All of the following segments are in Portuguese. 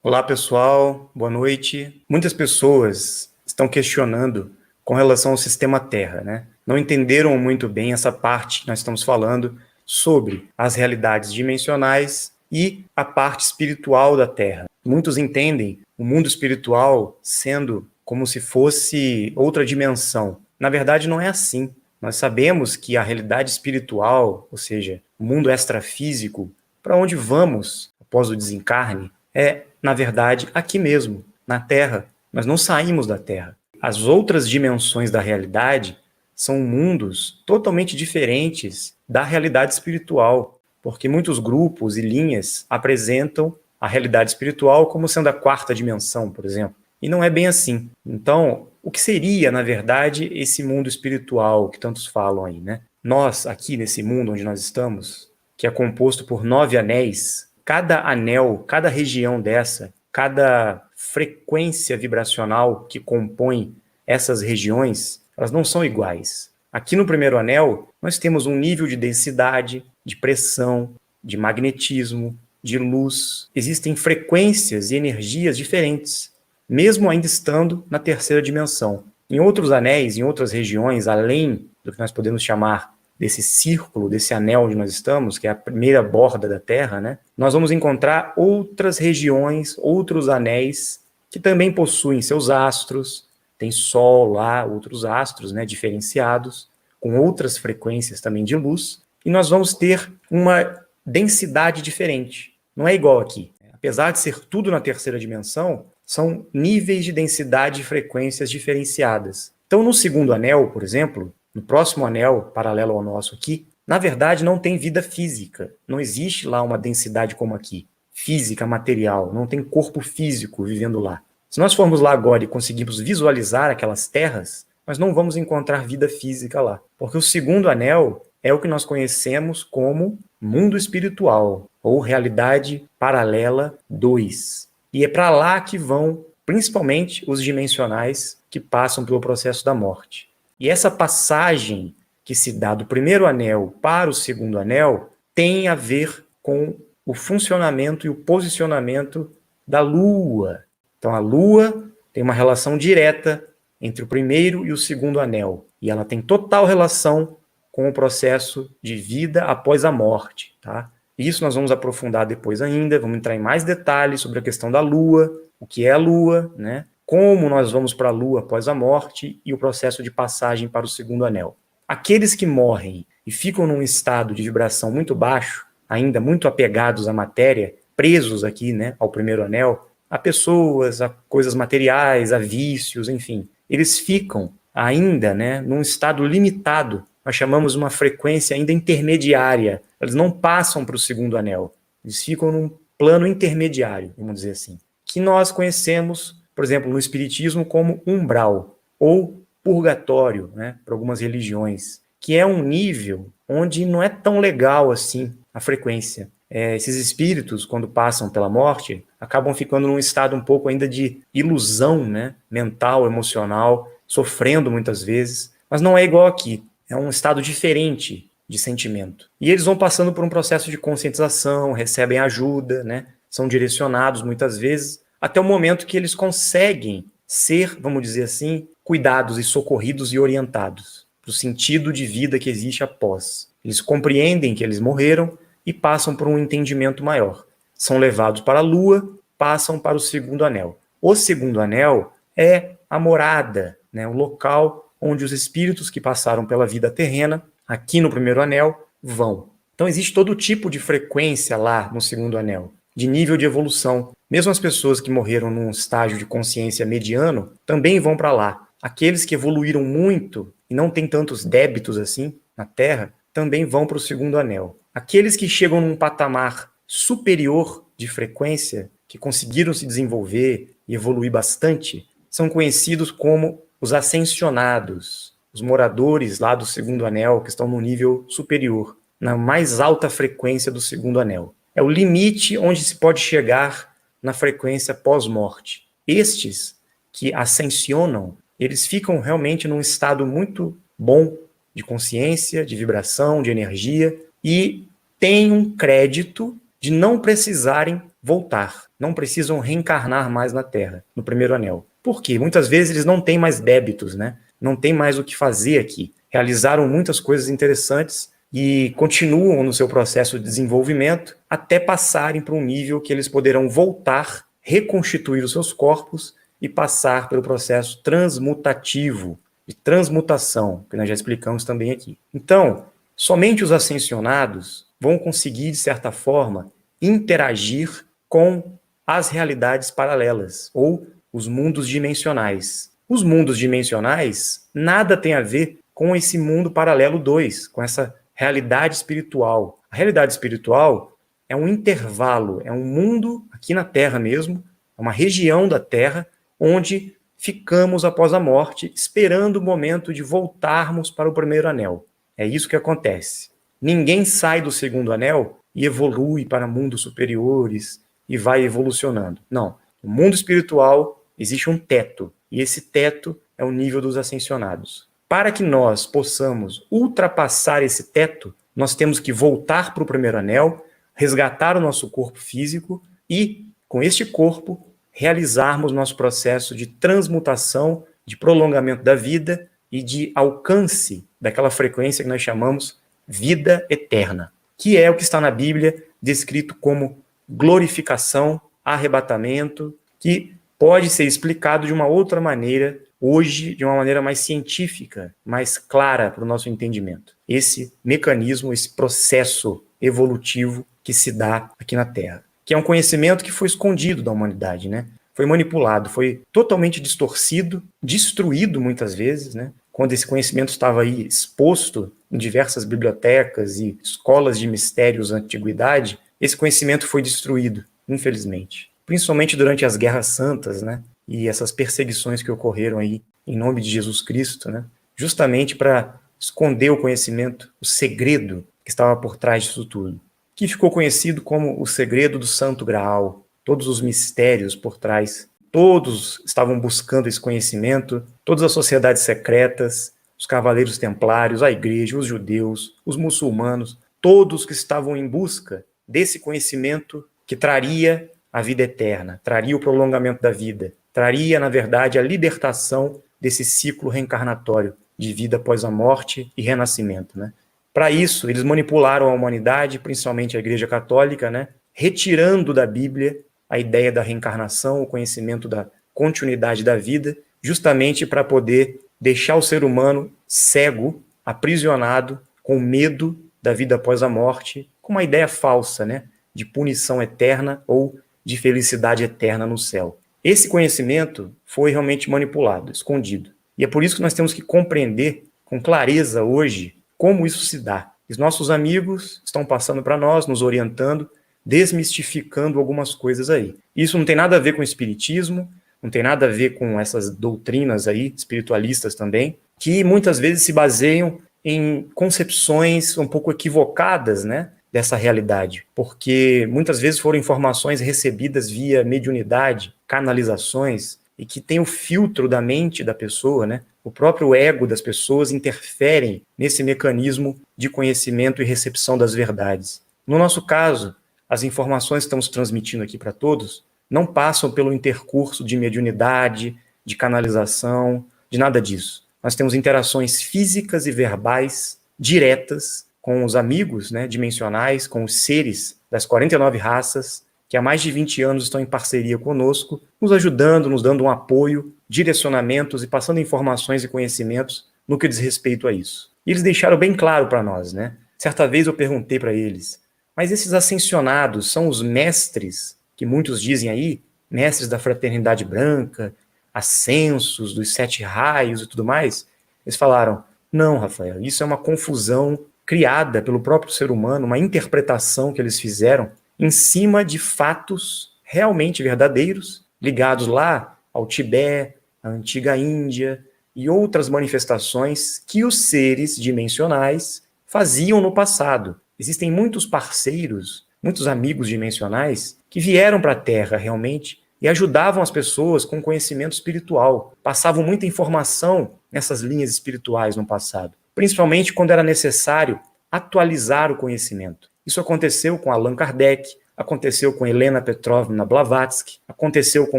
Olá, pessoal. Boa noite. Muitas pessoas estão questionando com relação ao sistema Terra, né? Não entenderam muito bem essa parte que nós estamos falando sobre as realidades dimensionais e a parte espiritual da Terra. Muitos entendem o mundo espiritual sendo como se fosse outra dimensão. Na verdade, não é assim. Nós sabemos que a realidade espiritual, ou seja, o mundo extrafísico, para onde vamos após o desencarne, é, na verdade, aqui mesmo, na Terra. Nós não saímos da Terra. As outras dimensões da realidade são mundos totalmente diferentes da realidade espiritual, porque muitos grupos e linhas apresentam a realidade espiritual como sendo a quarta dimensão, por exemplo. E não é bem assim. Então, o que seria, na verdade, esse mundo espiritual que tantos falam aí, né? Nós, aqui nesse mundo onde nós estamos, que é composto por 9 anéis, cada anel, cada região dessa, cada frequência vibracional que compõe essas regiões, elas não são iguais. Aqui no primeiro anel, nós temos um nível de densidade, de pressão, de magnetismo, de luz. Existem frequências e energias diferentes, mesmo ainda estando na terceira dimensão. Em outros anéis, em outras regiões, além do que nós podemos chamar desse círculo, desse anel onde nós estamos, que é a primeira borda da Terra, né? Nós vamos encontrar outras regiões, outros anéis, que também possuem seus astros, tem Sol lá, outros astros, né, diferenciados, com outras frequências também de luz, e nós vamos ter uma densidade diferente. Não é igual aqui. Apesar de ser tudo na terceira dimensão, são níveis de densidade e frequências diferenciadas. Então, no segundo anel, por exemplo, no próximo anel, paralelo ao nosso aqui, na verdade não tem vida física. Não existe lá uma densidade como aqui. Física, material. Não tem corpo físico vivendo lá. Se nós formos lá agora e conseguirmos visualizar aquelas terras, nós não vamos encontrar vida física lá. Porque o segundo anel é o que nós conhecemos como mundo espiritual, ou realidade paralela 2. E é para lá que vão, principalmente, os dimensionais que passam pelo processo da morte. E essa passagem que se dá do primeiro anel para o segundo anel tem a ver com o funcionamento e o posicionamento da Lua. Então a Lua tem uma relação direta entre o primeiro e o segundo anel. E ela tem total relação com o processo de vida após a morte, tá? Isso nós vamos aprofundar depois ainda, vamos entrar em mais detalhes sobre a questão da Lua, o que é a Lua, né? Como nós vamos para a Lua após a morte e o processo de passagem para o segundo anel. Aqueles que morrem e ficam num estado de vibração muito baixo, ainda muito apegados à matéria, presos aqui, né, ao primeiro anel, a pessoas, a coisas materiais, a vícios, enfim, eles ficam ainda, né, num estado limitado. Nós chamamos uma frequência ainda intermediária. Eles não passam para o segundo anel. Eles ficam num plano intermediário, vamos dizer assim, que nós conhecemos, por exemplo, no Espiritismo como umbral ou purgatório, né, para algumas religiões, que é um nível onde não é tão legal assim a frequência. Esses espíritos, quando passam pela morte, acabam ficando num estado um pouco ainda de ilusão, né, mental, emocional, sofrendo muitas vezes, mas não é igual aqui. É um estado diferente de sentimento. E eles vão passando por um processo de conscientização, recebem ajuda, né, são direcionados muitas vezes, até o momento que eles conseguem ser, vamos dizer assim, cuidados e socorridos e orientados para o sentido de vida que existe após. Eles compreendem que eles morreram e passam por um entendimento maior. São levados para a Lua, passam para o segundo anel. O segundo anel é a morada, né, o local onde os espíritos que passaram pela vida terrena, aqui no primeiro anel, vão. Então existe todo tipo de frequência lá no segundo anel, de nível de evolução. Mesmo as pessoas que morreram num estágio de consciência mediano também vão para lá. Aqueles que evoluíram muito e não têm tantos débitos assim na Terra também vão para o segundo anel. Aqueles que chegam num patamar superior de frequência, que conseguiram se desenvolver e evoluir bastante, são conhecidos como os ascensionados, os moradores lá do segundo anel, que estão no nível superior, na mais alta frequência do segundo anel. É o limite onde se pode chegar na frequência pós-morte. Estes que ascensionam, eles ficam realmente num estado muito bom de consciência, de vibração, de energia, e têm um crédito de não precisarem voltar, não precisam reencarnar mais na Terra, no primeiro anel. Por quê? Muitas vezes eles não têm mais débitos, né? Não tem mais o que fazer aqui. Realizaram muitas coisas interessantes e continuam no seu processo de desenvolvimento até passarem para um nível que eles poderão voltar, reconstituir os seus corpos e passar pelo processo transmutativo, de transmutação, que nós já explicamos também aqui. Então, somente os ascensionados vão conseguir, de certa forma, interagir com as realidades paralelas, ou os mundos dimensionais. Os mundos dimensionais nada tem a ver com esse mundo paralelo 2, com essa realidade espiritual. A realidade espiritual é um intervalo, é um mundo aqui na Terra mesmo, é uma região da Terra onde ficamos após a morte, esperando o momento de voltarmos para o primeiro anel. É isso que acontece. Ninguém sai do segundo anel e evolui para mundos superiores e vai evolucionando. Não. No mundo espiritual existe um teto, e esse teto é o nível dos ascensionados. Para que nós possamos ultrapassar esse teto, nós temos que voltar para o primeiro anel, resgatar o nosso corpo físico e, com este corpo, realizarmos nosso processo de transmutação, de prolongamento da vida e de alcance daquela frequência que nós chamamos vida eterna, que é o que está na Bíblia descrito como glorificação, arrebatamento, que pode ser explicado de uma outra maneira hoje, de uma maneira mais científica, mais clara para o nosso entendimento. Esse mecanismo, esse processo evolutivo que se dá aqui na Terra, que é um conhecimento que foi escondido da humanidade, né? Foi manipulado, foi totalmente distorcido, destruído muitas vezes, né? Quando esse conhecimento estava aí exposto em diversas bibliotecas e escolas de mistérios da antiguidade, esse conhecimento foi destruído, infelizmente. Principalmente durante as guerras santas, né? E essas perseguições que ocorreram aí em nome de Jesus Cristo, né? Justamente para esconder o conhecimento, o segredo que estava por trás disso tudo, que ficou conhecido como o segredo do Santo Graal, todos os mistérios por trás. Todos estavam buscando esse conhecimento, todas as sociedades secretas, os cavaleiros templários, a igreja, os judeus, os muçulmanos, todos que estavam em busca desse conhecimento que traria a vida eterna, traria o prolongamento da vida, traria, na verdade, a libertação desse ciclo reencarnatório de vida após a morte e renascimento, né? Para isso, eles manipularam a humanidade, principalmente a Igreja Católica, né? Retirando da Bíblia a ideia da reencarnação, o conhecimento da continuidade da vida, justamente para poder deixar o ser humano cego, aprisionado, com medo da vida após a morte, com uma ideia falsa, né? De punição eterna ou de felicidade eterna no céu. Esse conhecimento foi realmente manipulado, escondido. E é por isso que nós temos que compreender com clareza hoje como isso se dá. Os nossos amigos estão passando para nós, nos orientando, desmistificando algumas coisas aí. Isso não tem nada a ver com o espiritismo, não tem nada a ver com essas doutrinas aí, espiritualistas também, que muitas vezes se baseiam em concepções um pouco equivocadas, né, dessa realidade, porque muitas vezes foram informações recebidas via mediunidade, canalizações, e que tem o filtro da mente da pessoa, né? O próprio ego das pessoas interferem nesse mecanismo de conhecimento e recepção das verdades. No nosso caso, as informações que estamos transmitindo aqui para todos não passam pelo intercurso de mediunidade, de canalização, de nada disso. Nós temos interações físicas e verbais diretas com os amigos, né, dimensionais, com os seres das 49 raças, que há mais de 20 anos estão em parceria conosco, nos ajudando, nos dando um apoio, direcionamentos e passando informações e conhecimentos no que diz respeito a isso. E eles deixaram bem claro para nós, né? Certa vez eu perguntei para eles, mas esses ascensionados são os mestres, que muitos dizem aí, mestres da fraternidade branca, ascensos, dos 7 raios e tudo mais? Eles falaram, não, Rafael, isso é uma confusão criada pelo próprio ser humano, uma interpretação que eles fizeram em cima de fatos realmente verdadeiros, ligados lá ao Tibete, à antiga Índia e outras manifestações que os seres dimensionais faziam no passado. Existem muitos parceiros, muitos amigos dimensionais que vieram para a Terra realmente e ajudavam as pessoas com conhecimento espiritual, passavam muita informação nessas linhas espirituais no passado, principalmente quando era necessário atualizar o conhecimento. Isso aconteceu com Allan Kardec, aconteceu com Helena Petrovna Blavatsky, aconteceu com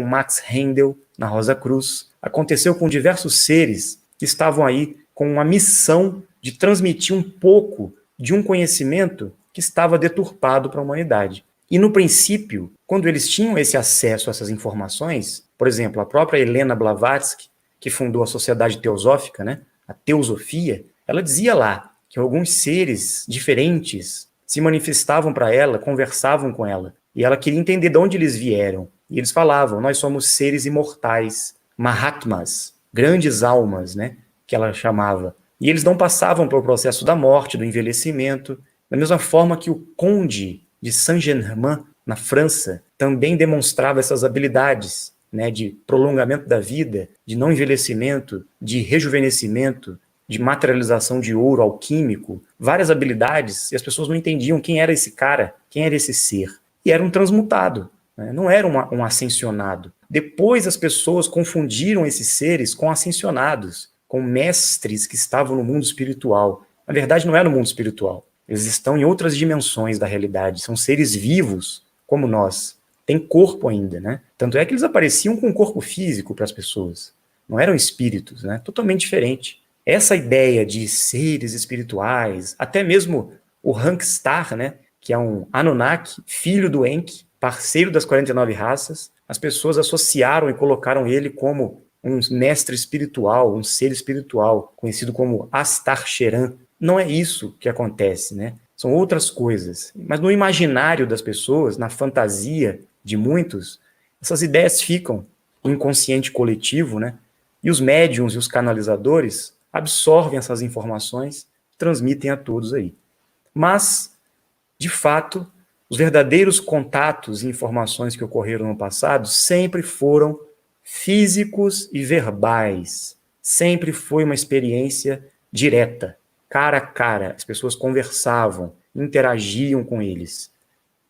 Max Rendel na Rosa Cruz, aconteceu com diversos seres que estavam aí com uma missão de transmitir um pouco de um conhecimento que estava deturpado para a humanidade. E no princípio, quando eles tinham esse acesso a essas informações, por exemplo, a própria Helena Blavatsky, que fundou a Sociedade Teosófica, né, a Teosofia, ela dizia lá que alguns seres diferentes se manifestavam para ela, conversavam com ela, e ela queria entender de onde eles vieram. E eles falavam, nós somos seres imortais, Mahatmas, grandes almas, né, que ela chamava. E eles não passavam pelo processo da morte, do envelhecimento, da mesma forma que o conde de Saint-Germain, na França, também demonstrava essas habilidades, né, de prolongamento da vida, de não envelhecimento, de rejuvenescimento, de materialização de ouro alquímico, várias habilidades, e as pessoas não entendiam quem era esse cara, quem era esse ser. E era um transmutado, né? Não era um ascensionado. Depois as pessoas confundiram esses seres com ascensionados, com mestres que estavam no mundo espiritual. Na verdade, não é no mundo espiritual. Eles estão em outras dimensões da realidade. São seres vivos, como nós. Tem corpo ainda, né? Tanto é que eles apareciam com um corpo físico para as pessoas. Não eram espíritos, né? Totalmente diferente. Essa ideia de seres espirituais, até mesmo o Hank Starr, né? Que é um Anunnaki, filho do Enki, parceiro das 49 raças, as pessoas associaram e colocaram ele como um mestre espiritual, um ser espiritual, conhecido como Astar Sheran. Não é isso que acontece, né? São outras coisas. Mas no imaginário das pessoas, na fantasia de muitos, essas ideias ficam no inconsciente coletivo, né? E os médiums e os canalizadores absorvem essas informações e transmitem a todos aí. Mas, de fato, os verdadeiros contatos e informações que ocorreram no passado sempre foram físicos e verbais. Sempre foi uma experiência direta, cara a cara. As pessoas conversavam, interagiam com eles.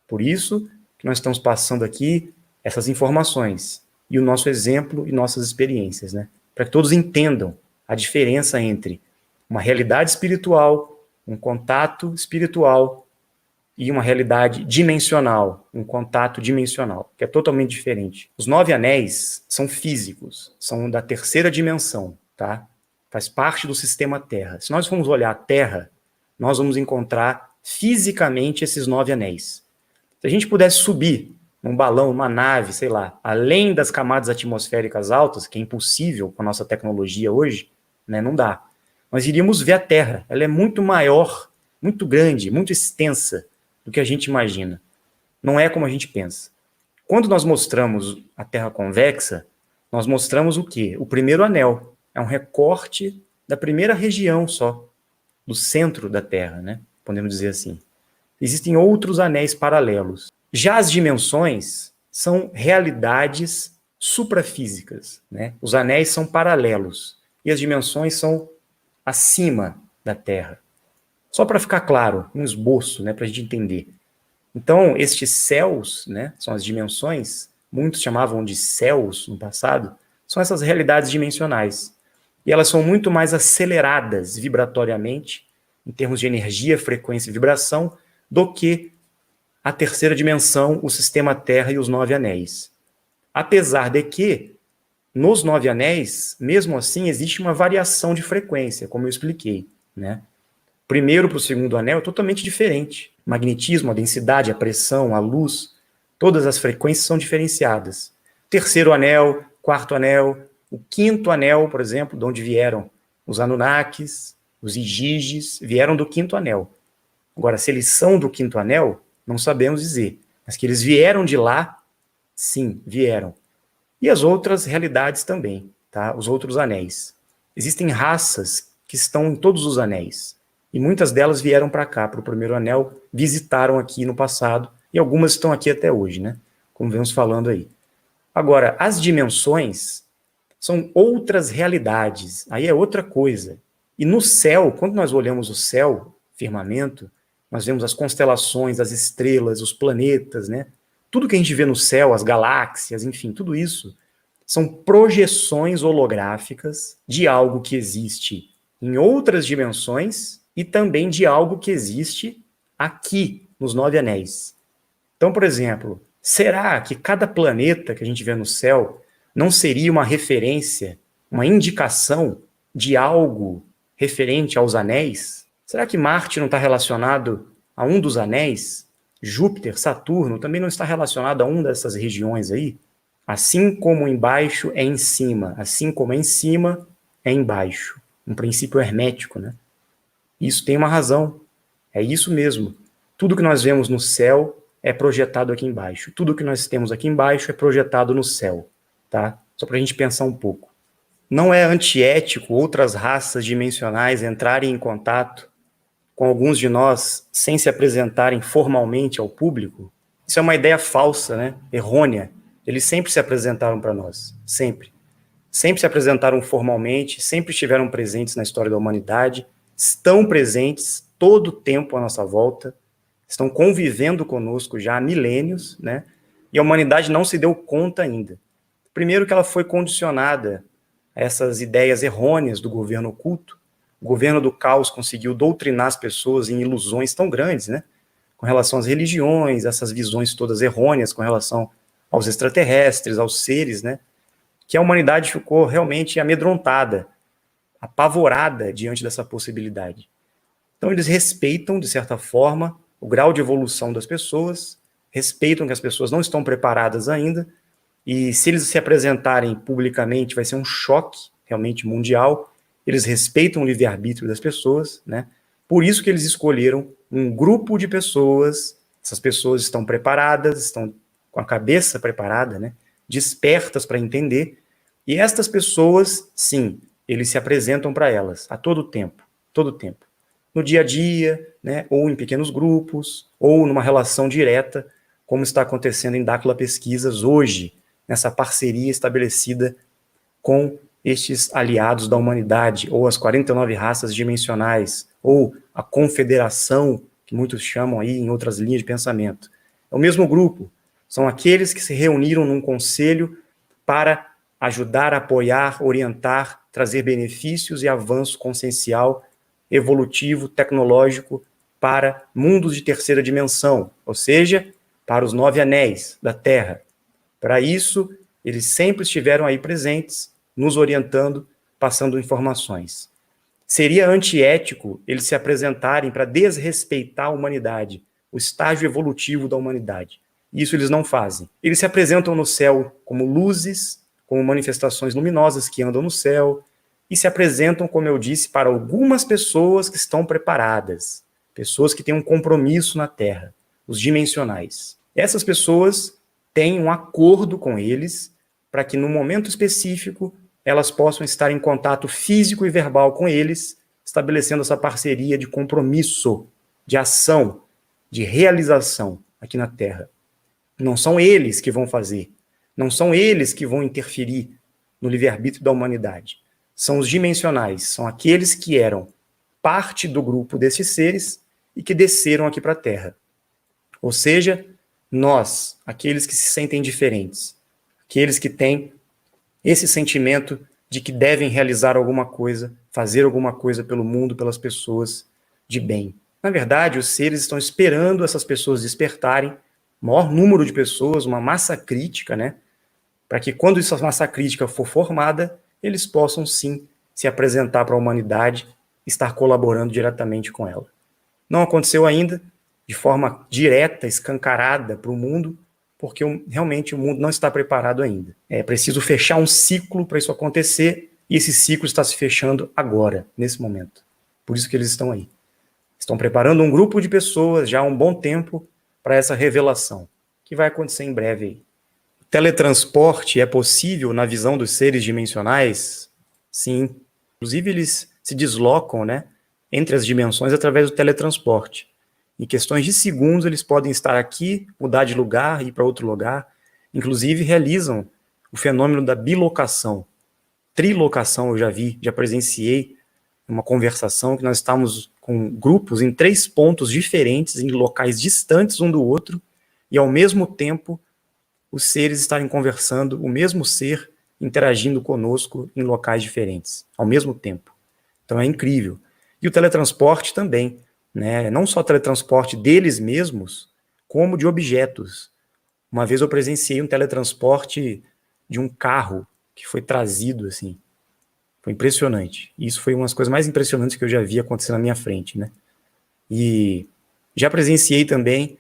Por isso que nós estamos passando aqui essas informações e o nosso exemplo e nossas experiências, né? Para que todos entendam a diferença entre uma realidade espiritual, um contato espiritual e uma realidade dimensional, um contato dimensional, que é totalmente diferente. Os 9 anéis são físicos, são da terceira dimensão, tá? Faz parte do sistema Terra. Se nós formos olhar a Terra, nós vamos encontrar fisicamente esses 9 anéis. Se a gente pudesse subir num balão, numa nave, sei lá, além das camadas atmosféricas altas, que é impossível com a nossa tecnologia hoje, né, não dá. Nós iríamos ver a Terra. Ela é muito maior, muito grande, muito extensa do que a gente imagina. Não é como a gente pensa. Quando nós mostramos a Terra convexa, nós mostramos o quê? O primeiro anel. É um recorte da primeira região só, do centro da Terra, né? Podemos dizer assim. Existem outros anéis paralelos. Já as dimensões são realidades suprafísicas, né? Os anéis são paralelos e as dimensões são acima da Terra. Só para ficar claro, um esboço, né, para a gente entender. Então, estes céus, né, são as dimensões, muitos chamavam de céus no passado, são essas realidades dimensionais. E elas são muito mais aceleradas vibratoriamente, em termos de energia, frequência e vibração, do que a terceira dimensão, o sistema Terra e os 9 anéis. Apesar de que, nos 9 anéis, mesmo assim, existe uma variação de frequência, como eu expliquei, né? Primeiro para o segundo anel é totalmente diferente. O magnetismo, a densidade, a pressão, a luz, todas as frequências são diferenciadas. Terceiro anel, quarto anel, o quinto anel, por exemplo, de onde vieram os Anunnakis, os Igiges, vieram do quinto anel. Agora, se eles são do quinto anel, não sabemos dizer. Mas que eles vieram de lá, sim, vieram. E as outras realidades também, tá? Os outros anéis. Existem raças que estão em todos os anéis. E muitas delas vieram para cá, para o primeiro anel, visitaram aqui no passado, e algumas estão aqui até hoje, né? Como vemos falando aí. Agora, as dimensões são outras realidades, aí é outra coisa. E no céu, quando nós olhamos o céu, firmamento, nós vemos as constelações, as estrelas, os planetas, né? Tudo que a gente vê no céu, as galáxias, enfim, tudo isso, são projeções holográficas de algo que existe em outras dimensões e também de algo que existe aqui, nos 9 anéis. Então, por exemplo, será que cada planeta que a gente vê no céu não seria uma referência, uma indicação de algo referente aos anéis? Será que Marte não está relacionado a um dos anéis? Júpiter, Saturno, também não está relacionado a uma dessas regiões aí? Assim como embaixo é em cima, assim como é em cima é embaixo. Um princípio hermético, né? Isso tem uma razão. É isso mesmo. Tudo que nós vemos no céu é projetado aqui embaixo. Tudo que nós temos aqui embaixo é projetado no céu, tá? Só para a gente pensar um pouco. Não é antiético outras raças dimensionais entrarem em contato com alguns de nós sem se apresentarem formalmente ao público? Isso é uma ideia falsa, né? Errônea. Eles sempre se apresentaram para nós, sempre. Sempre se apresentaram formalmente, sempre estiveram presentes na história da humanidade, estão presentes todo o tempo à nossa volta, estão convivendo conosco já há milênios, né? E a humanidade não se deu conta ainda. Primeiro que ela foi condicionada a essas ideias errôneas do governo oculto. O governo do caos conseguiu doutrinar as pessoas em ilusões tão grandes, né? Com relação às religiões, essas visões todas errôneas com relação aos extraterrestres, aos seres, né? Que a humanidade ficou realmente amedrontada, apavorada diante dessa possibilidade. Então eles respeitam, de certa forma, o grau de evolução das pessoas, respeitam que as pessoas não estão preparadas ainda, e se eles se apresentarem publicamente vai ser um choque realmente mundial. Eles respeitam o livre-arbítrio das pessoas, né? Por isso que eles escolheram um grupo de pessoas, essas pessoas estão preparadas, estão com a cabeça preparada, né? Despertas para entender, e estas pessoas, sim, eles se apresentam para elas a todo tempo, no dia a dia, né? Ou em pequenos grupos, ou numa relação direta, como está acontecendo em Dáquila Pesquisas hoje, nessa parceria estabelecida com estes aliados da humanidade, ou as 49 raças dimensionais, ou a confederação, que muitos chamam aí em outras linhas de pensamento. É o mesmo grupo, são aqueles que se reuniram num conselho para ajudar, apoiar, orientar, trazer benefícios e avanço consciencial, evolutivo, tecnológico para mundos de terceira dimensão, ou seja, para os 9 anéis da Terra. Para isso, eles sempre estiveram aí presentes, nos orientando, passando informações. Seria antiético eles se apresentarem para desrespeitar a humanidade, o estágio evolutivo da humanidade. Isso eles não fazem. Eles se apresentam no céu como luzes, como manifestações luminosas que andam no céu, e se apresentam, como eu disse, para algumas pessoas que estão preparadas, pessoas que têm um compromisso na Terra, os dimensionais. Essas pessoas têm um acordo com eles para que, no momento específico, elas possam estar em contato físico e verbal com eles, estabelecendo essa parceria de compromisso, de ação, de realização aqui na Terra. Não são eles que vão fazer, não são eles que vão interferir no livre-arbítrio da humanidade. São os dimensionais, são aqueles que eram parte do grupo desses seres e que desceram aqui para a Terra. Ou seja, nós, aqueles que se sentem diferentes, aqueles que têm esse sentimento de que devem realizar alguma coisa, fazer alguma coisa pelo mundo, pelas pessoas de bem. Na verdade, os seres estão esperando essas pessoas despertarem, maior número de pessoas, uma massa crítica, né? Para que quando essa massa crítica for formada, eles possam sim se apresentar para a humanidade, estar colaborando diretamente com ela. Não aconteceu ainda de forma direta, escancarada para o mundo, porque realmente o mundo não está preparado ainda. É preciso fechar um ciclo para isso acontecer, e esse ciclo está se fechando agora, nesse momento. Por isso que eles estão aí. Estão preparando um grupo de pessoas já há um bom tempo para essa revelação, que vai acontecer em breve aí. O teletransporte é possível na visão dos seres dimensionais? Sim. Inclusive eles se deslocam, né, entre as dimensões através do teletransporte. Em questões de segundos, eles podem estar aqui, mudar de lugar, ir para outro lugar. Inclusive, realizam o fenômeno da bilocação. Trilocação eu já vi, já presenciei uma conversação que nós estávamos com grupos em 3 pontos diferentes, em locais distantes um do outro, e ao mesmo tempo os seres estarem conversando, o mesmo ser interagindo conosco em locais diferentes, ao mesmo tempo. Então é incrível. E o teletransporte também. Né? Não só teletransporte deles mesmos, como de objetos. Uma vez eu presenciei um teletransporte de um carro que foi trazido, assim. Foi impressionante. Isso foi uma das coisas mais impressionantes que eu já vi acontecer na minha frente, né? E já presenciei também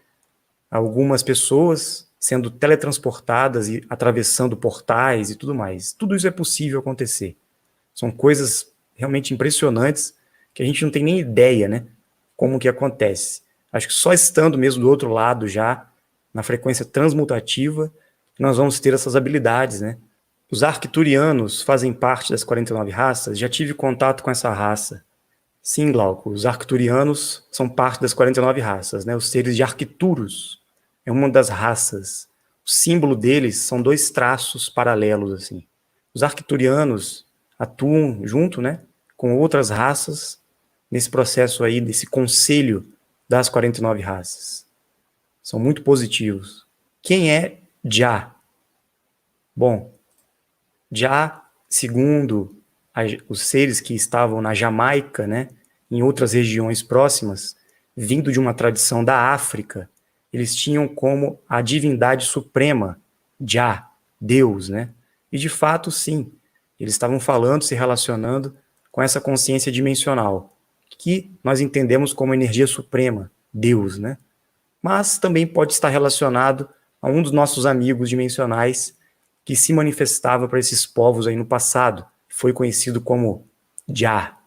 algumas pessoas sendo teletransportadas e atravessando portais e tudo mais. Tudo isso é possível acontecer. São coisas realmente impressionantes que a gente não tem nem ideia, né? Como que acontece. Acho que só estando mesmo do outro lado já, na frequência transmutativa, nós vamos ter essas habilidades, né? Os arcturianos fazem parte das 49 raças. Já tive contato com essa raça. Sim, Glauco, os arcturianos são parte das 49 raças, né? Os seres de Arcturus é uma das raças. O símbolo deles são dois traços paralelos, assim. Os arcturianos atuam junto, né, com outras raças nesse processo aí, desse conselho das 49 raças. São muito positivos. Quem é Já? Bom, Já, segundo os seres que estavam na Jamaica, né, em outras regiões próximas, vindo de uma tradição da África, eles tinham como a divindade suprema, Já, Deus, né? E de fato, sim, eles estavam falando, se relacionando com essa consciência dimensional, que nós entendemos como energia suprema, Deus, né? Mas também pode estar relacionado a um dos nossos amigos dimensionais que se manifestava para esses povos aí no passado, foi conhecido como Jah.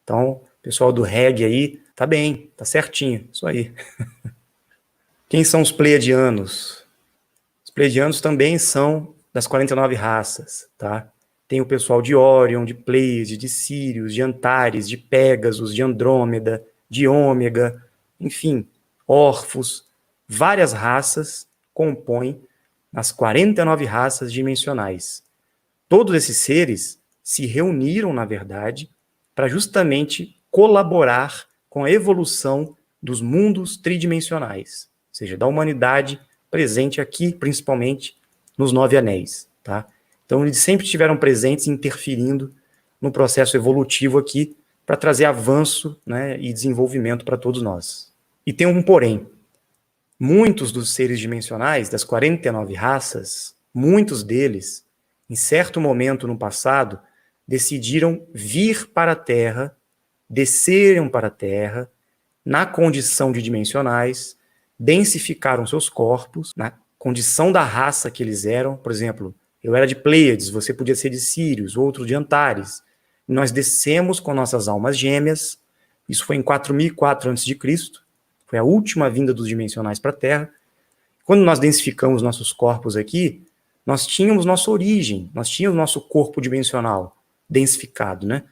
Então, pessoal do reggae aí, tá bem, tá certinho, isso aí. Quem são os Pleiadianos? Os Pleiadianos também são das 49 raças, tá? Tem o pessoal de Órion, de Pleiade, de Sírios, de Antares, de Pégasus, de Andrômeda, de Ômega, enfim, Orfos. Várias raças compõem as 49 raças dimensionais. Todos esses seres se reuniram, na verdade, para justamente colaborar com a evolução dos mundos tridimensionais, ou seja, da humanidade presente aqui, principalmente nos 9 anéis, tá? Então, eles sempre estiveram presentes, interferindo no processo evolutivo aqui, para trazer avanço, né, e desenvolvimento para todos nós. E tem um porém. Muitos dos seres dimensionais, das 49 raças, muitos deles, em certo momento no passado, decidiram vir para a Terra, desceram para a Terra, na condição de dimensionais, densificaram seus corpos, na condição da raça que eles eram. Por exemplo, eu era de Pleiades, você podia ser de Sírios, outro de Antares. Nós descemos com nossas almas gêmeas, isso foi em 4004 a.C., foi a última vinda dos dimensionais para a Terra. Quando nós densificamos nossos corpos aqui, nós tínhamos nossa origem, nós tínhamos nosso corpo dimensional densificado, né?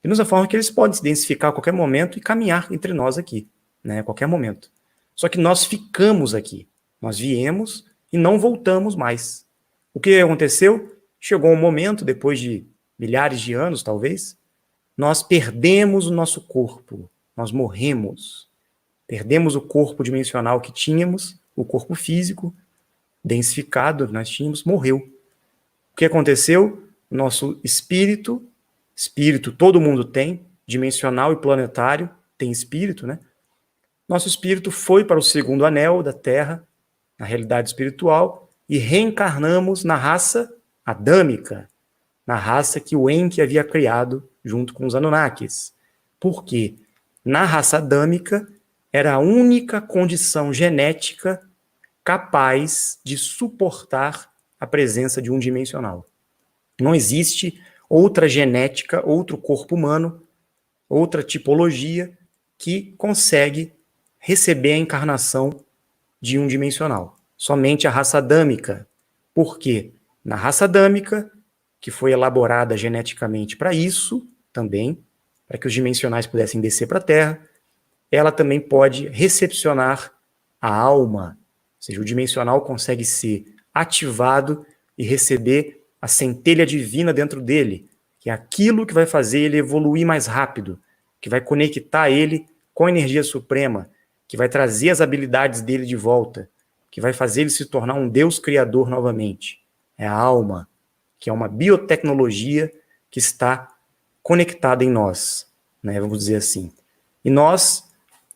Da mesma forma que eles podem se densificar a qualquer momento e caminhar entre nós aqui, né? A qualquer momento. Só que nós ficamos aqui. Nós viemos e não voltamos mais. O que aconteceu? Chegou um momento, depois de milhares de anos, talvez, nós perdemos o nosso corpo. Nós morremos. Perdemos o corpo dimensional que tínhamos, o corpo físico, densificado, nós tínhamos, morreu. O que aconteceu? Nosso espírito todo mundo tem, dimensional e planetário, tem espírito, né? Nosso espírito foi para o segundo anel da Terra, na realidade espiritual, e reencarnamos na raça adâmica, na raça que o Enki havia criado junto com os Anunnakis. Por quê? Na raça adâmica, era a única condição genética capaz de suportar a presença de um dimensional. Não existe outra genética, outro corpo humano, outra tipologia que consegue receber a encarnação de um dimensional. Somente a raça adâmica. Por quê? Na raça adâmica, que foi elaborada geneticamente para isso também, para que os dimensionais pudessem descer para a Terra, ela também pode recepcionar a alma, ou seja, o dimensional consegue ser ativado e receber a centelha divina dentro dele, que é aquilo que vai fazer ele evoluir mais rápido, que vai conectar ele com a energia suprema, que vai trazer as habilidades dele de volta, que vai fazer ele se tornar um Deus criador novamente. É a alma, que é uma biotecnologia que está conectada em nós, né, vamos dizer assim. E nós,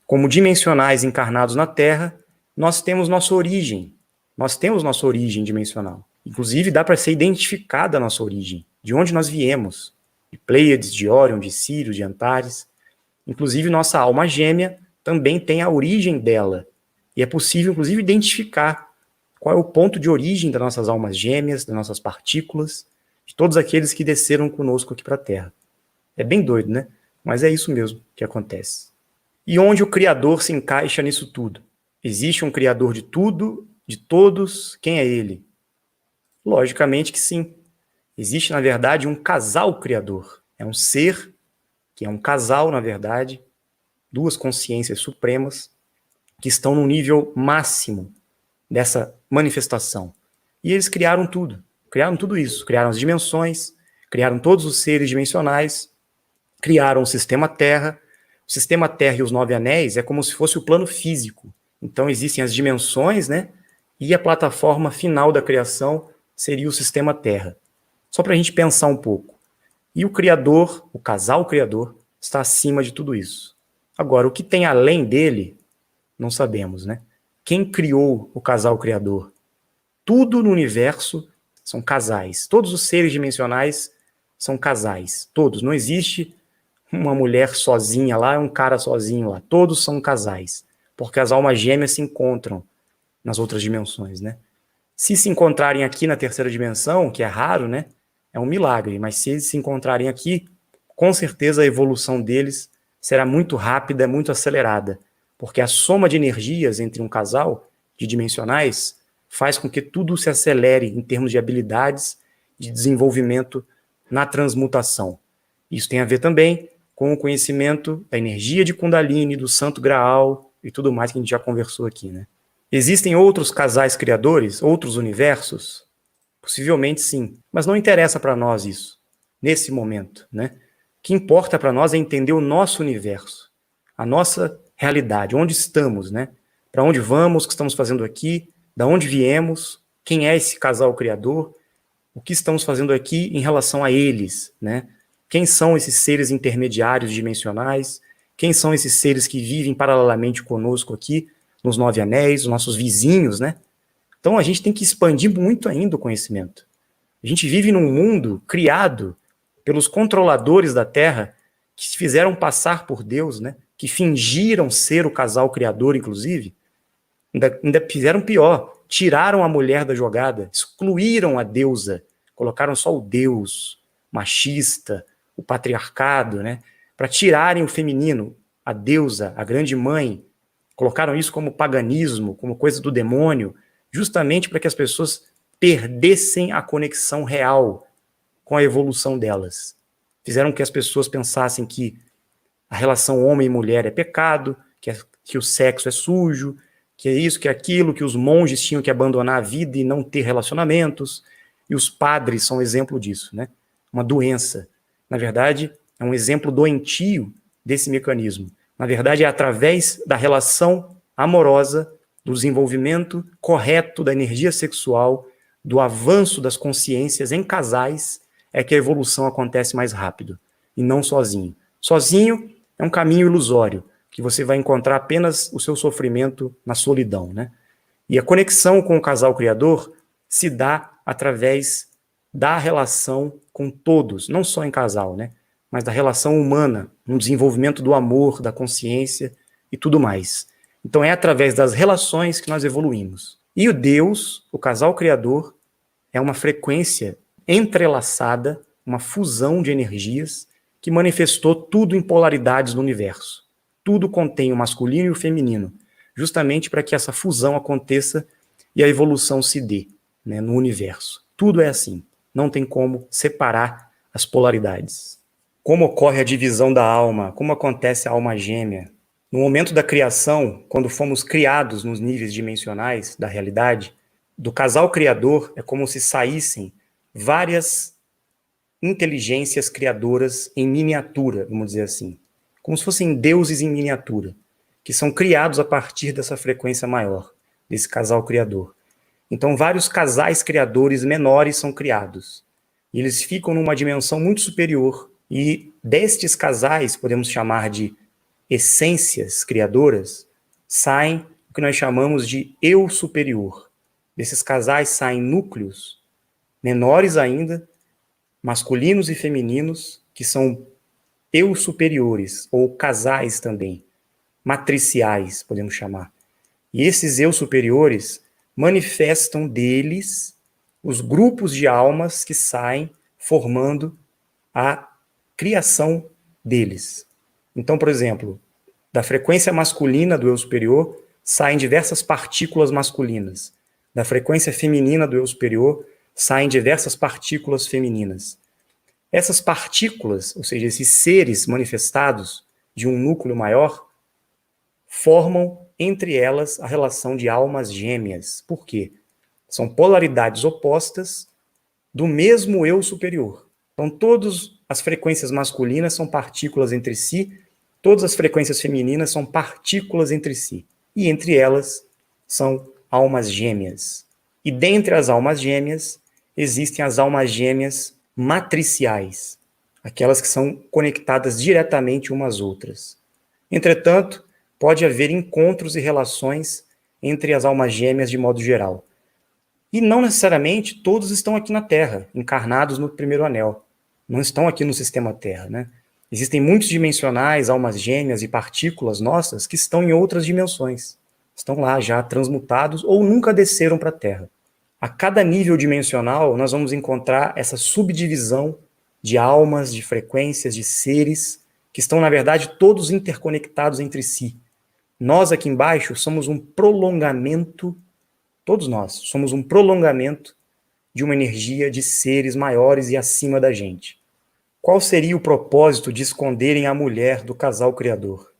como dimensionais encarnados na Terra, nós temos nossa origem. Nós temos nossa origem dimensional. Inclusive, dá para ser identificada a nossa origem, de onde nós viemos, de Pleiades, de Órion, de Sírio, de Antares. Inclusive, nossa alma gêmea também tem a origem dela. E é possível, inclusive, identificar qual é o ponto de origem das nossas almas gêmeas, das nossas partículas, de todos aqueles que desceram conosco aqui para a Terra. É bem doido, né? Mas é isso mesmo que acontece. E onde o Criador se encaixa nisso tudo? Existe um Criador de tudo, de todos, quem é ele? Logicamente que sim. Existe, na verdade, um casal criador. É um ser, que é um casal, na verdade, duas consciências supremas, que estão no nível máximo dessa manifestação. E eles criaram tudo isso. Criaram as dimensões, criaram todos os seres dimensionais, criaram o sistema Terra. O sistema Terra e os 9 anéis é como se fosse o plano físico. Então existem as dimensões, né? E a plataforma final da criação seria o sistema Terra. Só para a gente pensar um pouco. E o Criador, o casal Criador, está acima de tudo isso. Agora, o que tem além dele, não sabemos, né? Quem criou o casal Criador? Tudo no universo são casais. Todos os seres dimensionais são casais. Todos. Não existe uma mulher sozinha lá, um cara sozinho lá. Todos são casais. Porque as almas gêmeas se encontram nas outras dimensões, né? Se encontrarem aqui na terceira dimensão, que é raro, né? É um milagre. Mas se eles se encontrarem aqui, com certeza a evolução deles será muito rápida, muito acelerada. Porque a soma de energias entre um casal de dimensionais faz com que tudo se acelere em termos de habilidades de desenvolvimento na transmutação. Isso tem a ver também com o conhecimento da energia de Kundalini, do Santo Graal e tudo mais que a gente já conversou aqui, né? Existem outros casais criadores, outros universos? Possivelmente sim, mas não interessa para nós isso, nesse momento, né? O que importa para nós é entender o nosso universo, a nossa realidade, onde estamos, né? Para onde vamos, o que estamos fazendo aqui, da onde viemos, quem é esse casal criador, o que estamos fazendo aqui em relação a eles, né? Quem são esses seres intermediários dimensionais? Quem são esses seres que vivem paralelamente conosco aqui, nos 9 anéis, os nossos vizinhos, né? Então a gente tem que expandir muito ainda o conhecimento. A gente vive num mundo criado pelos controladores da Terra, que se fizeram passar por Deus, né? Que fingiram ser o casal criador, inclusive, ainda fizeram pior, tiraram a mulher da jogada, excluíram a deusa, colocaram só o Deus machista, o patriarcado, né? Para tirarem o feminino, a deusa, a grande mãe, colocaram isso como paganismo, como coisa do demônio, justamente para que as pessoas perdessem a conexão real com a evolução delas. Fizeram que as pessoas pensassem que a relação homem e mulher é pecado, que o sexo é sujo, que é isso, que é aquilo, que os monges tinham que abandonar a vida e não ter relacionamentos, e os padres são exemplo disso, né? Uma doença. Na verdade, é um exemplo doentio desse mecanismo. Na verdade, é através da relação amorosa, do desenvolvimento correto da energia sexual, do avanço das consciências em casais, é que a evolução acontece mais rápido, e não sozinho. Sozinho é um caminho ilusório, que você vai encontrar apenas o seu sofrimento na solidão, né? E a conexão com o casal criador se dá através da relação com todos, não só em casal, né? Mas da relação humana, no desenvolvimento do amor, da consciência e tudo mais. Então é através das relações que nós evoluímos. E o Deus, o casal criador, é uma frequência entrelaçada, uma fusão de energias que manifestou tudo em polaridades no universo. Tudo contém o masculino e o feminino, justamente para que essa fusão aconteça e a evolução se dê, né, no universo. Tudo é assim, não tem como separar as polaridades. Como ocorre a divisão da alma? Como acontece a alma gêmea? No momento da criação, quando fomos criados nos níveis dimensionais da realidade, do casal criador é como se saíssem várias inteligências criadoras em miniatura, vamos dizer assim. Como se fossem deuses em miniatura, que são criados a partir dessa frequência maior, desse casal criador. Então, vários casais criadores menores são criados. E eles ficam numa dimensão muito superior. E destes casais, podemos chamar de essências criadoras, saem o que nós chamamos de eu superior. Desses casais saem núcleos menores ainda, masculinos e femininos, que são eu superiores, ou casais também, matriciais, podemos chamar. E esses eu superiores manifestam deles os grupos de almas que saem formando a criação deles. Então, por exemplo, da frequência masculina do eu superior saem diversas partículas masculinas. Da frequência feminina do eu superior saem diversas partículas femininas. Essas partículas, ou seja, esses seres manifestados de um núcleo maior, formam entre elas a relação de almas gêmeas. Por quê? São polaridades opostas do mesmo eu superior. Então, todas as frequências masculinas são partículas entre si, todas as frequências femininas são partículas entre si. E entre elas são almas gêmeas. E dentre as almas gêmeas, existem as almas gêmeas matriciais, aquelas que são conectadas diretamente umas às outras. Entretanto, pode haver encontros e relações entre as almas gêmeas de modo geral. E não necessariamente todos estão aqui na Terra, encarnados no primeiro anel. Não estão aqui no sistema Terra, né? Existem muitos dimensionais, almas gêmeas e partículas nossas que estão em outras dimensões. Estão lá já transmutados ou nunca desceram para a Terra. A cada nível dimensional, nós vamos encontrar essa subdivisão de almas, de frequências, de seres, que estão, na verdade, todos interconectados entre si. Nós aqui embaixo somos um prolongamento, todos nós, somos um prolongamento de uma energia de seres maiores e acima da gente. Qual seria o propósito de esconderem a mulher do casal criador?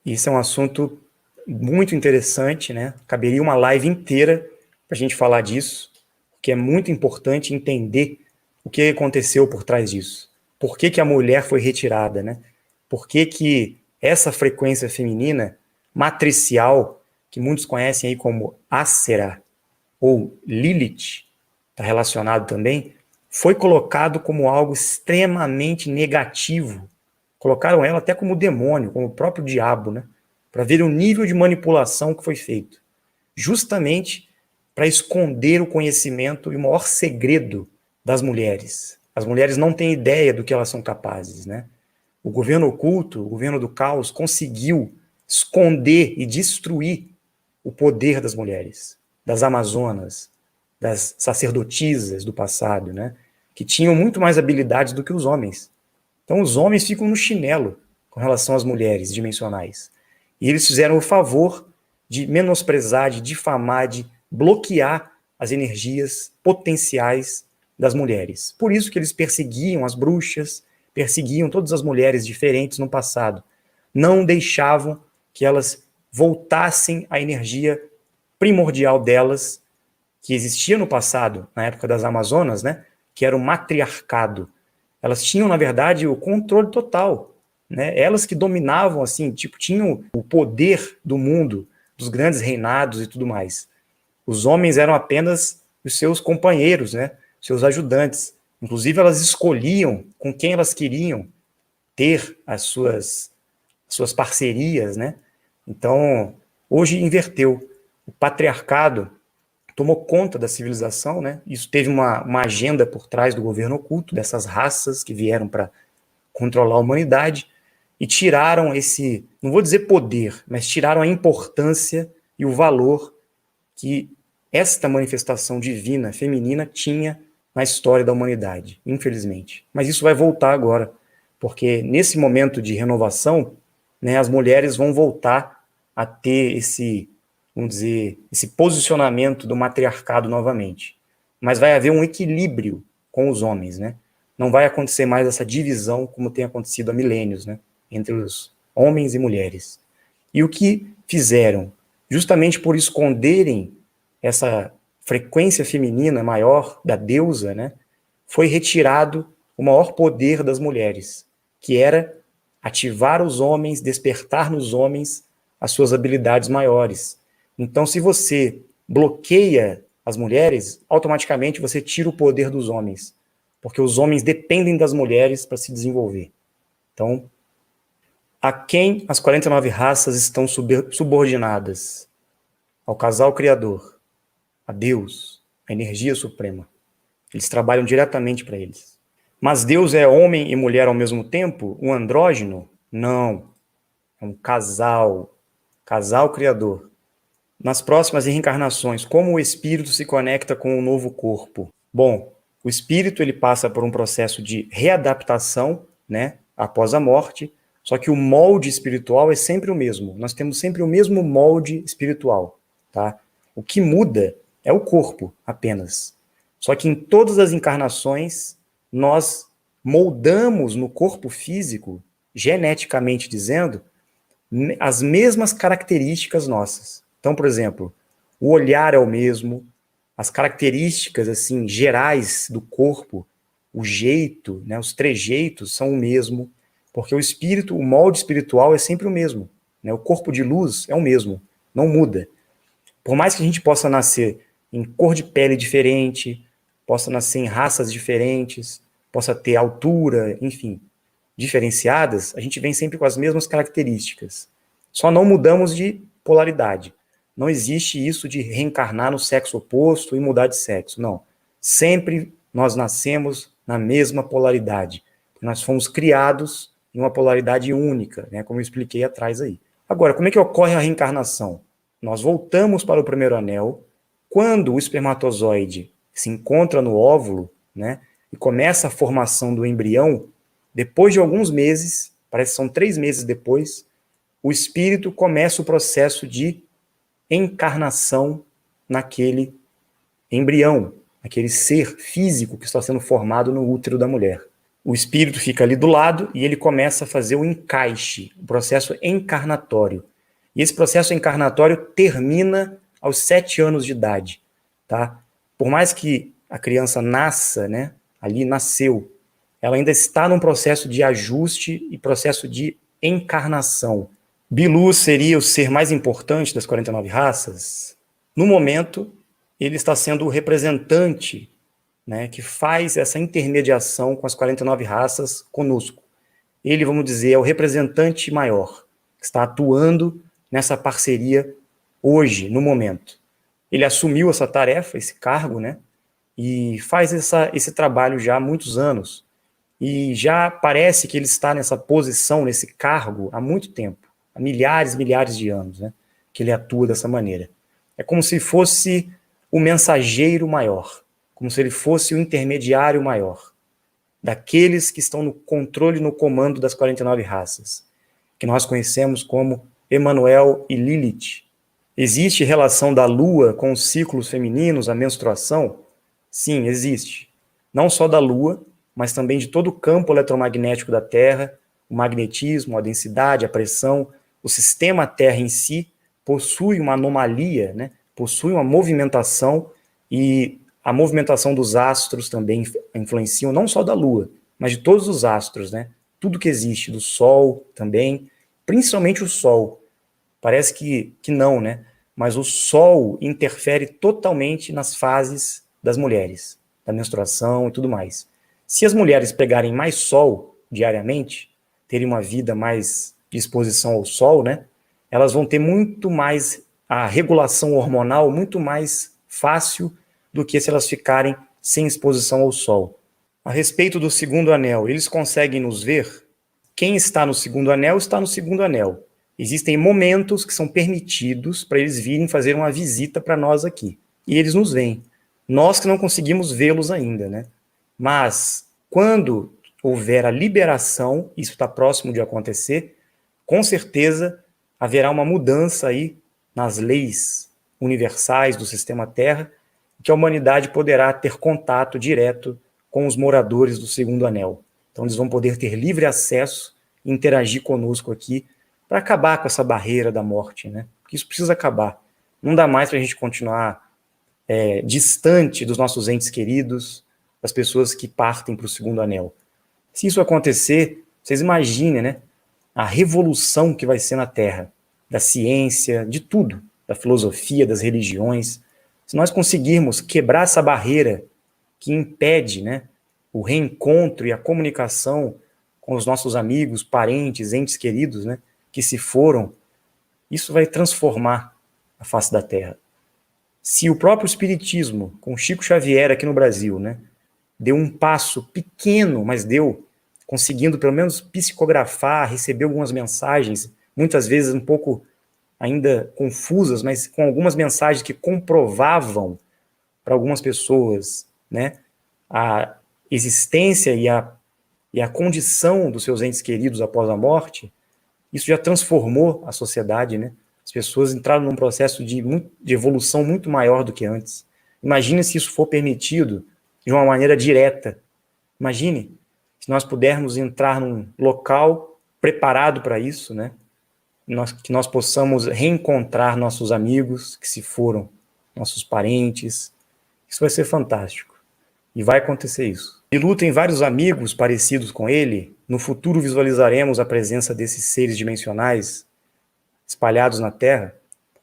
Isso é um assunto muito interessante, né? Caberia uma live inteira para a gente falar disso, porque é muito importante entender o que aconteceu por trás disso. Por que a mulher foi retirada, né? Por que essa frequência feminina matricial, que muitos conhecem aí como Asera ou Lilith, está relacionado também, foi colocado como algo extremamente negativo. Colocaram ela até como demônio, como o próprio diabo, né? Para ver o nível de manipulação que foi feito. Justamente para esconder o conhecimento e o maior segredo das mulheres. As mulheres não têm ideia do que elas são capazes, né? O governo oculto, o governo do caos, conseguiu esconder e destruir o poder das mulheres, das amazonas, das sacerdotisas do passado, né? Que tinham muito mais habilidades do que os homens. Então os homens ficam no chinelo com relação às mulheres dimensionais. E eles fizeram o favor de menosprezar, de difamar, de bloquear as energias potenciais das mulheres. Por isso que eles perseguiam as bruxas, perseguiam todas as mulheres diferentes no passado. Não deixavam que elas voltassem à energia primordial delas, que existia no passado, na época das Amazonas, né? Que era o matriarcado. Elas tinham, na verdade, o controle total, né? Elas que dominavam, assim, tipo, tinham o poder do mundo, dos grandes reinados e tudo mais. Os homens eram apenas os seus companheiros, né? Seus ajudantes. Inclusive, elas escolhiam com quem elas queriam ter as suas parcerias, né? Então, hoje inverteu. O patriarcado tomou conta da civilização, né? Isso teve uma agenda por trás do governo oculto, dessas raças que vieram para controlar a humanidade, e tiraram esse, não vou dizer poder, mas tiraram a importância e o valor que esta manifestação divina, feminina, tinha na história da humanidade, infelizmente. Mas isso vai voltar agora, porque nesse momento de renovação, né, as mulheres vão voltar a ter esse, vamos dizer, esse posicionamento do matriarcado novamente. Mas vai haver um equilíbrio com os homens, né? Não vai acontecer mais essa divisão como tem acontecido há milênios, né? Entre os homens e mulheres. E o que fizeram? Justamente por esconderem essa frequência feminina maior da deusa, né? Foi retirado o maior poder das mulheres, que era ativar os homens, despertar nos homens as suas habilidades maiores. Então, se você bloqueia as mulheres, automaticamente você tira o poder dos homens, porque os homens dependem das mulheres para se desenvolver. Então, a quem as 49 raças estão subordinadas? ao casal criador, a Deus, a energia suprema. Eles trabalham diretamente para eles. Mas Deus é homem e mulher ao mesmo tempo? Um andrógeno? Não. É um casal criador. Nas próximas reencarnações, como o espírito se conecta com o novo corpo? Bom, o espírito ele passa por um processo de readaptação, né, após a morte, só que o molde espiritual é sempre o mesmo. Nós temos sempre o mesmo molde espiritual, tá? O que muda é o corpo, apenas. Só que em todas as encarnações, nós moldamos no corpo físico, geneticamente dizendo, as mesmas características nossas. Então, por exemplo, o olhar é o mesmo, as características assim gerais do corpo, o jeito, né, os trejeitos são o mesmo, porque o espírito, o molde espiritual é sempre o mesmo, né? O corpo de luz é o mesmo, não muda. Por mais que a gente possa nascer em cor de pele diferente, possa nascer em raças diferentes, possa ter altura, enfim, diferenciadas, a gente vem sempre com as mesmas características. Só não mudamos de polaridade. Não existe isso de reencarnar no sexo oposto e mudar de sexo, não. Sempre nós nascemos na mesma polaridade. Nós fomos criados em uma polaridade única, né, como eu expliquei atrás aí. Agora, como é que ocorre a reencarnação? Nós voltamos para o primeiro anel, quando o espermatozoide se encontra no óvulo, né, e começa a formação do embrião, depois de alguns meses, parece que são 3 meses depois, o espírito começa o processo de encarnação naquele embrião, aquele ser físico que está sendo formado no útero da mulher. O espírito fica ali do lado e ele começa a fazer o encaixe, o processo encarnatório. E esse processo encarnatório termina aos 7 anos de idade, tá? Por mais que a criança nasça, né, ali nasceu, ela ainda está num processo de ajuste e processo de encarnação. Bilu seria o ser mais importante das 49 raças? No momento, ele está sendo o representante, né, que faz essa intermediação com as 49 raças conosco. Ele, vamos dizer, é o representante maior, que está atuando nessa parceria hoje, no momento. Ele assumiu essa tarefa, esse cargo, né, e faz esse trabalho já há muitos anos. E já parece que ele está nessa posição, nesse cargo, há muito tempo, há milhares de anos, né, que ele atua dessa maneira. É como se fosse o mensageiro maior, como se ele fosse o intermediário maior, daqueles que estão no controle, no comando das 49 raças, que nós conhecemos como Emanuel e Lilith. Existe relação da Lua com os ciclos femininos, a menstruação? Sim, existe. Não só da Lua, mas também de todo o campo eletromagnético da Terra, o magnetismo, a densidade, a pressão, o sistema Terra em si possui uma anomalia, né? Possui uma movimentação, e a movimentação dos astros também influenciam, não só da Lua, mas de todos os astros, né? Tudo que existe, do Sol também, principalmente o Sol. Parece que não, né? Mas o Sol interfere totalmente nas fases das mulheres, da menstruação e tudo mais. Se as mulheres pegarem mais Sol diariamente, terem uma vida mais de exposição ao Sol, né? Elas vão ter muito mais a regulação hormonal muito mais fácil do que se elas ficarem sem exposição ao Sol. A respeito do segundo anel, eles conseguem nos ver? Quem está no segundo anel, está no segundo anel. Existem momentos que são permitidos para eles virem fazer uma visita para nós aqui. E eles nos veem. Nós que não conseguimos vê-los ainda, né? Mas, quando houver a liberação, isso está próximo de acontecer, com certeza haverá uma mudança aí nas leis universais do sistema Terra, que a humanidade poderá ter contato direto com os moradores do segundo anel. Então eles vão poder ter livre acesso e interagir conosco aqui para acabar com essa barreira da morte, né? Porque isso precisa acabar. Não dá mais para a gente continuar distante dos nossos entes queridos, das pessoas que partem para o segundo anel. Se isso acontecer, vocês imaginem, né? A revolução que vai ser na Terra, da ciência, de tudo, da filosofia, das religiões. Se nós conseguirmos quebrar essa barreira que impede, né, o reencontro e a comunicação com os nossos amigos, parentes, entes queridos, né, que se foram, isso vai transformar a face da Terra. Se o próprio Espiritismo, com Chico Xavier aqui no Brasil, né, deu um passo pequeno, mas deu, conseguindo pelo menos psicografar, receber algumas mensagens, muitas vezes um pouco ainda confusas, mas com algumas mensagens que comprovavam para algumas pessoas, né, a existência e a condição dos seus entes queridos após a morte. Isso já transformou a sociedade, né? As pessoas entraram num processo de evolução muito maior do que antes. Imagine se isso for permitido de uma maneira direta. Imagine se nós pudermos entrar num local preparado para isso, né? Que nós possamos reencontrar nossos amigos que se foram, nossos parentes. Isso vai ser fantástico. E vai acontecer isso. Bilu tem vários amigos parecidos com ele. No futuro visualizaremos a presença desses seres dimensionais espalhados na Terra.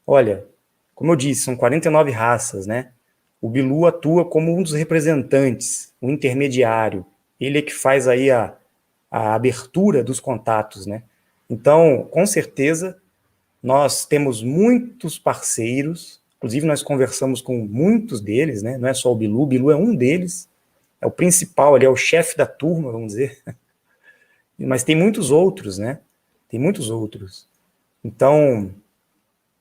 Olha, como eu disse, são 49 raças, né? O Bilu atua como um dos representantes, um intermediário. Ele é que faz aí a abertura dos contatos, né? Então, com certeza, nós temos muitos parceiros, inclusive nós conversamos com muitos deles, né? Não é só o Bilu é um deles, é o principal, ele é o chefe da turma, vamos dizer. Mas tem muitos outros, né? Tem muitos outros. Então,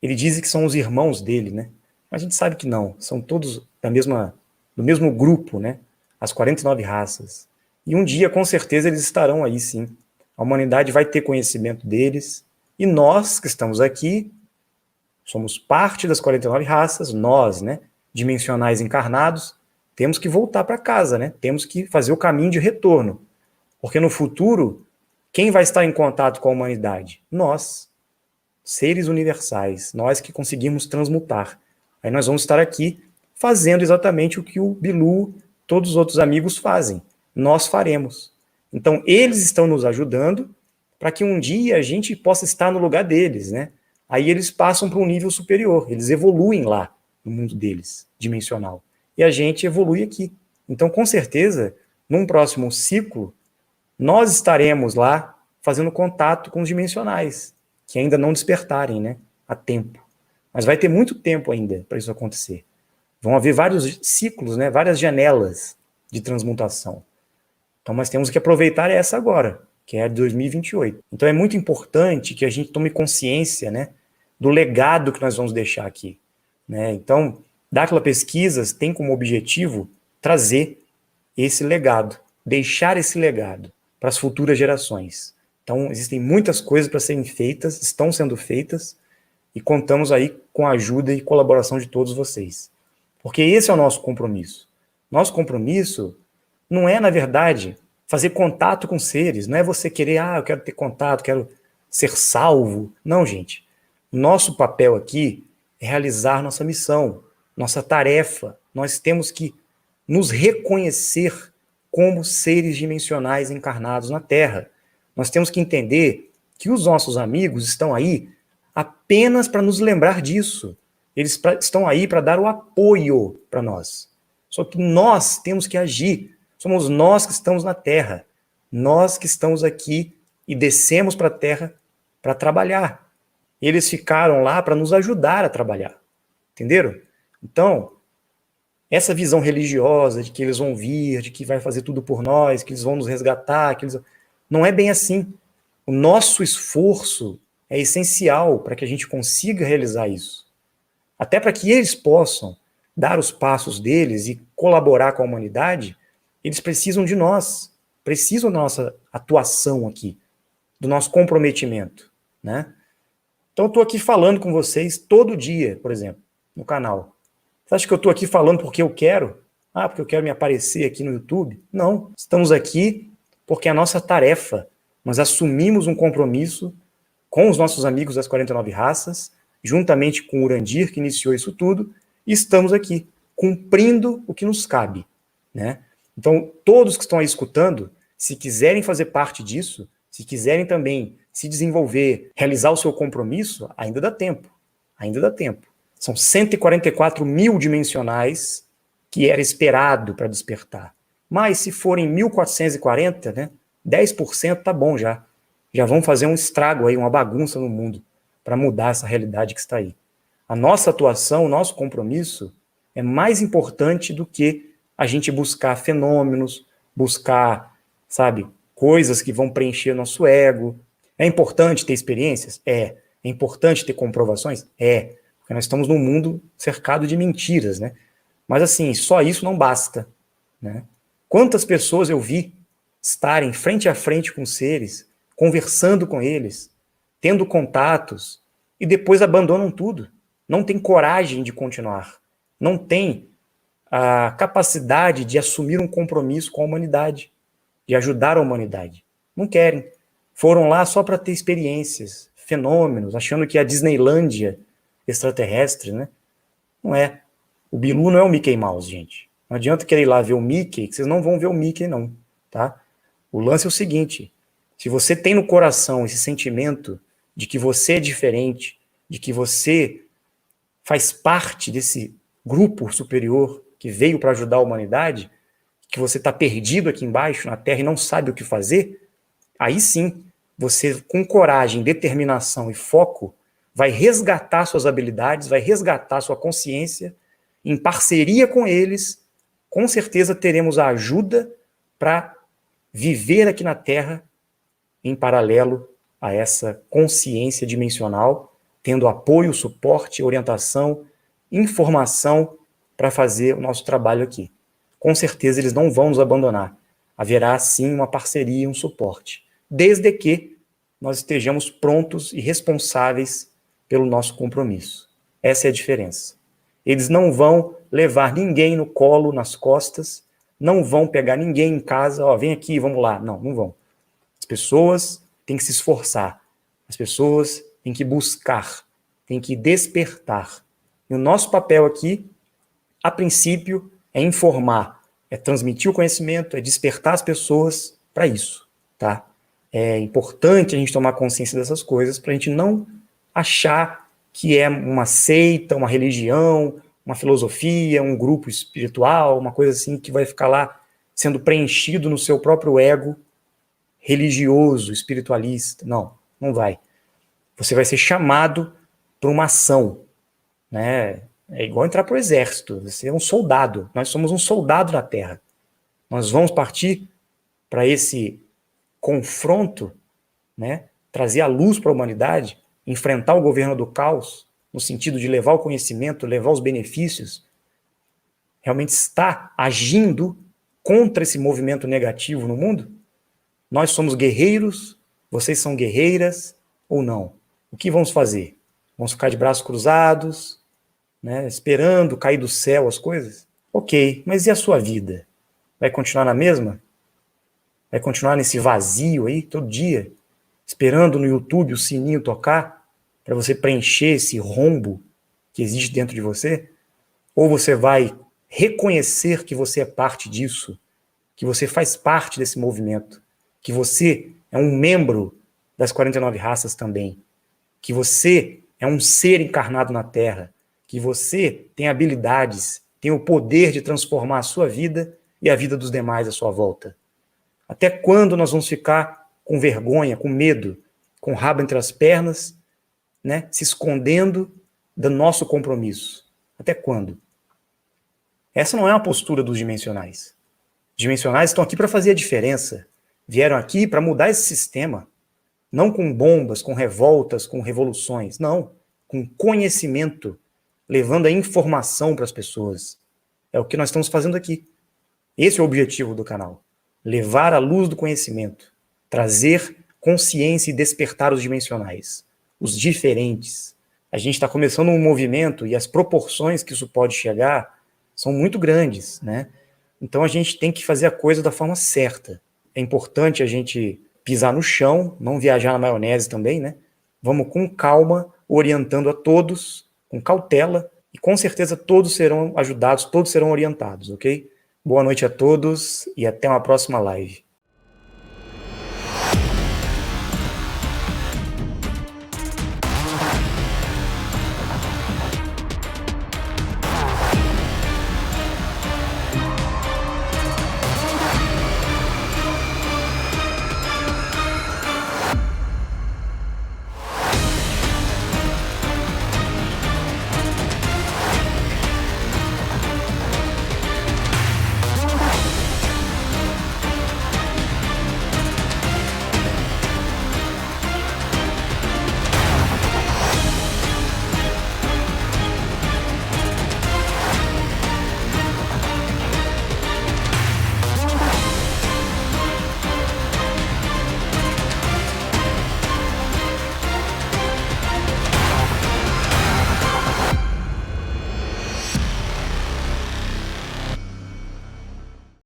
ele diz que são os irmãos dele, né? Mas a gente sabe que não, são todos do mesmo grupo, né? As 49 raças. E um dia, com certeza, eles estarão aí, sim. A humanidade vai ter conhecimento deles, e nós que estamos aqui, somos parte das 49 raças, nós, né? Dimensionais encarnados, temos que voltar para casa, né? Temos que fazer o caminho de retorno. Porque no futuro, quem vai estar em contato com a humanidade? Nós, seres universais, nós que conseguimos transmutar. Aí nós vamos estar aqui fazendo exatamente o que o Bilu, todos os outros amigos fazem. Nós faremos. Então, eles estão nos ajudando para que um dia a gente possa estar no lugar deles, né? Aí eles passam para um nível superior, eles evoluem lá no mundo deles, dimensional. E a gente evolui aqui. Então, com certeza, num próximo ciclo, nós estaremos lá fazendo contato com os dimensionais, que ainda não despertarem, né, a tempo. Mas vai ter muito tempo ainda para isso acontecer. Vão haver vários ciclos, né, várias janelas de transmutação. Então nós temos que aproveitar essa agora, que é a de 2028. Então é muito importante que a gente tome consciência, né, do legado que nós vamos deixar aqui, né? Então, Dáquila Pesquisas tem como objetivo trazer esse legado, deixar esse legado para as futuras gerações. Então, existem muitas coisas para serem feitas, estão sendo feitas, e contamos aí com a ajuda e colaboração de todos vocês. Porque esse é o nosso compromisso. Nosso compromisso não é, na verdade, fazer contato com seres, não é você querer, eu quero ter contato, quero ser salvo. Não, gente. Nosso papel aqui é realizar nossa missão, nossa tarefa. Nós temos que nos reconhecer como seres dimensionais encarnados na Terra. Nós temos que entender que os nossos amigos estão aí apenas para nos lembrar disso. Eles estão aí para dar o apoio para nós. Só que nós temos que agir. Somos nós que estamos na Terra. Nós que estamos aqui e descemos para a Terra para trabalhar. Eles ficaram lá para nos ajudar a trabalhar. Entenderam? Então, essa visão religiosa de que eles vão vir, de que vai fazer tudo por nós, que eles vão nos resgatar, não é bem assim. O nosso esforço é essencial para que a gente consiga realizar isso. Até para que eles possam dar os passos deles e colaborar com a humanidade, eles precisam de nós, precisam da nossa atuação aqui, do nosso comprometimento, né? Então eu estou aqui falando com vocês todo dia, por exemplo, no canal. Você acha que eu estou aqui falando porque eu quero? Porque eu quero me aparecer aqui no YouTube? Não, estamos aqui porque é a nossa tarefa. Nós assumimos um compromisso com os nossos amigos das 49 raças, juntamente com o Urandir, que iniciou isso tudo, e estamos aqui, cumprindo o que nos cabe, né? Então, todos que estão aí escutando, se quiserem fazer parte disso, se quiserem também se desenvolver, realizar o seu compromisso, ainda dá tempo. Ainda dá tempo. São 144 mil dimensionais que era esperado para despertar. Mas se forem 1.440, né, 10% tá bom já. Já vão fazer um estrago aí, uma bagunça no mundo, para mudar essa realidade que está aí. A nossa atuação, o nosso compromisso é mais importante do que a gente buscar fenômenos, buscar, sabe, coisas que vão preencher nosso ego. É importante ter experiências? É. É importante ter comprovações? É. Porque nós estamos num mundo cercado de mentiras, né? Mas assim, só isso não basta, né? Quantas pessoas eu vi estarem frente a frente com seres, conversando com eles, tendo contatos, e depois abandonam tudo. Não tem coragem de continuar. Não tem a capacidade de assumir um compromisso com a humanidade, de ajudar a humanidade. Não querem. Foram lá só para ter experiências, fenômenos, achando que a Disneylândia extraterrestre, né? Não é. O Bilu não é o Mickey Mouse, gente. Não adianta querer ir lá ver o Mickey, que vocês não vão ver o Mickey, não, tá? O lance é o seguinte, se você tem no coração esse sentimento de que você é diferente, de que você faz parte desse grupo superior que veio para ajudar a humanidade, que você está perdido aqui embaixo na Terra e não sabe o que fazer, aí sim, você com coragem, determinação e foco, vai resgatar suas habilidades, vai resgatar sua consciência, em parceria com eles, com certeza teremos a ajuda para viver aqui na Terra em paralelo a essa consciência dimensional, tendo apoio, suporte, orientação, informação para fazer o nosso trabalho aqui. Com certeza eles não vão nos abandonar. Haverá sim uma parceria, um suporte, desde que nós estejamos prontos e responsáveis pelo nosso compromisso. Essa é a diferença. Eles não vão levar ninguém no colo, nas costas, não vão pegar ninguém em casa, ó, vem aqui, vamos lá. Não, não vão. As pessoas têm que se esforçar, as pessoas têm que buscar, têm que despertar. E o nosso papel aqui, a princípio, é informar, é transmitir o conhecimento, é despertar as pessoas para isso, tá? É importante a gente tomar consciência dessas coisas para a gente não achar que é uma seita, uma religião, uma filosofia, um grupo espiritual, uma coisa assim que vai ficar lá sendo preenchido no seu próprio ego religioso, espiritualista. Não, não vai. Você vai ser chamado para uma ação, né? É igual entrar para o exército, você é um soldado, nós somos um soldado na Terra. Nós vamos partir para esse confronto, né? Trazer a luz para a humanidade, enfrentar o governo do caos, no sentido de levar o conhecimento, levar os benefícios, realmente está agindo contra esse movimento negativo no mundo? Nós somos guerreiros, vocês são guerreiras ou não? O que vamos fazer? Vamos ficar de braços cruzados, né, esperando cair do céu as coisas? Ok, mas e a sua vida? Vai continuar na mesma? Vai continuar nesse vazio aí, todo dia? Esperando no YouTube o sininho tocar para você preencher esse rombo que existe dentro de você? Ou você vai reconhecer que você é parte disso, que você faz parte desse movimento, que você é um membro das 49 raças também, que você é um ser encarnado na Terra, que você tem habilidades, tem o poder de transformar a sua vida e a vida dos demais à sua volta? Até quando nós vamos ficar com vergonha, com medo, com o rabo entre as pernas, né, se escondendo do nosso compromisso? Até quando? Essa não é uma postura dos dimensionais. Os dimensionais estão aqui para fazer a diferença. Vieram aqui para mudar esse sistema. Não com bombas, com revoltas, com revoluções. Não, com conhecimento, levando a informação para as pessoas. É o que nós estamos fazendo aqui. Esse é o objetivo do canal. Levar a luz do conhecimento. Trazer consciência e despertar os dimensionais. Os diferentes. A gente está começando um movimento e as proporções que isso pode chegar são muito grandes, né? Então a gente tem que fazer a coisa da forma certa. É importante a gente pisar no chão, não viajar na maionese também, né? Vamos com calma, orientando a todos, com cautela, e com certeza todos serão ajudados, todos serão orientados, ok? Boa noite a todos e até uma próxima live.